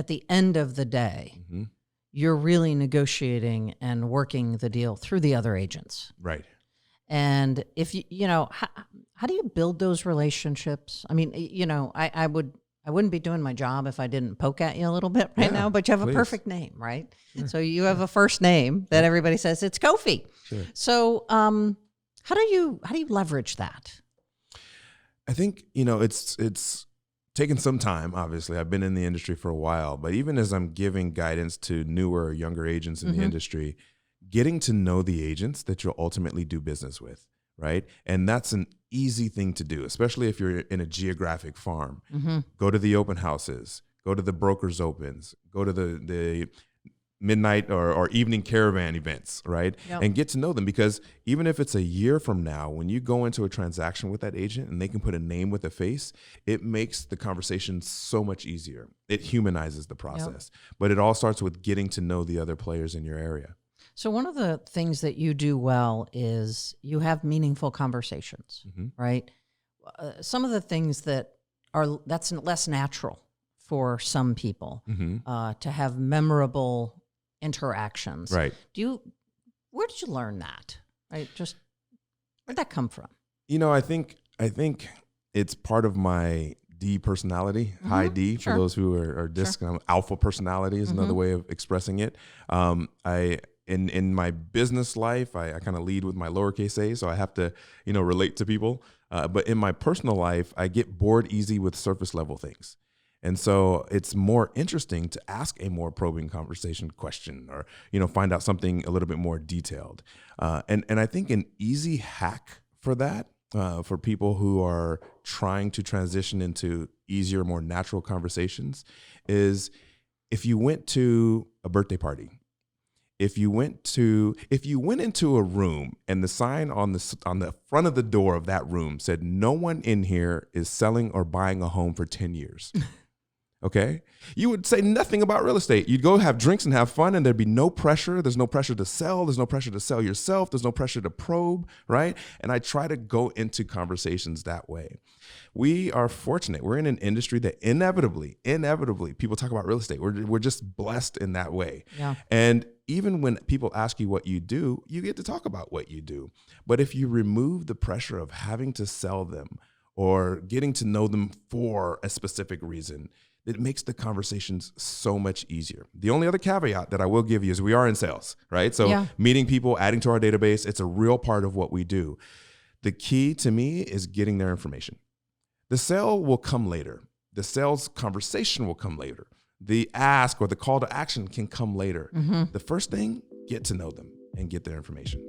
at the end of the day, you're really negotiating and working the deal through the other agents. Right. And if how do you build those relationships? I mean, I wouldn't be doing my job if I didn't poke at you a little bit right now, but you have a perfect name, right? Sure. So you have a first name that everybody says it's Kofi. Sure. So how do you leverage that? I think, it's taken some time, obviously. I've been in the industry for a while, but even as I'm giving guidance to newer, younger agents in the industry, getting to know the agents that you'll ultimately do business with, right? And that's an easy thing to do, especially if you're in a geographic farm. Go to the open houses, go to the brokers' opens, go to the midnight or evening caravan events, right? Yep. And get to know them, because even if it's a year from now, when you go into a transaction with that agent and they can put a name with a face, it makes the conversation so much easier. It humanizes the process. But it all starts with getting to know the other players in your area. So one of the things that you do well is you have meaningful conversations, right? Some of the things that's less natural for some people to have memorable interactions. Right. Where did you learn that? Right. Just where'd that come from? I think it's part of my D personality, high D, for those who are disc. Alpha personality is another way of expressing it. In my business life, I kind of lead with my lowercase a, so I have to, relate to people. But in my personal life, I get bored easy with surface level things. And so it's more interesting to ask a more probing conversation question, or, find out something a little bit more detailed. And I think an easy hack for that, for people who are trying to transition into easier, more natural conversations, is if you went to a birthday party, if you went into a room and the sign on the front of the door of that room said, "No one in here is selling or buying a home for 10 years." Okay, you would say nothing about real estate. You'd go have drinks and have fun, and there'd be no pressure. There's no pressure to sell. There's no pressure to sell yourself. There's no pressure to probe, right? And I try to go into conversations that way. We are fortunate. We're in an industry that inevitably, people talk about real estate. We're just blessed in that way. Yeah. And even when people ask you what you do, you get to talk about what you do. But if you remove the pressure of having to sell them or getting to know them for a specific reason, it makes the conversations so much easier. The only other caveat that I will give you is we are in sales, right? So meeting people, adding to our database, it's a real part of what we do. The key to me is getting their information. The sale will come later. The sales conversation will come later. The ask or the call to action can come later. The first thing, get to know them and get their information.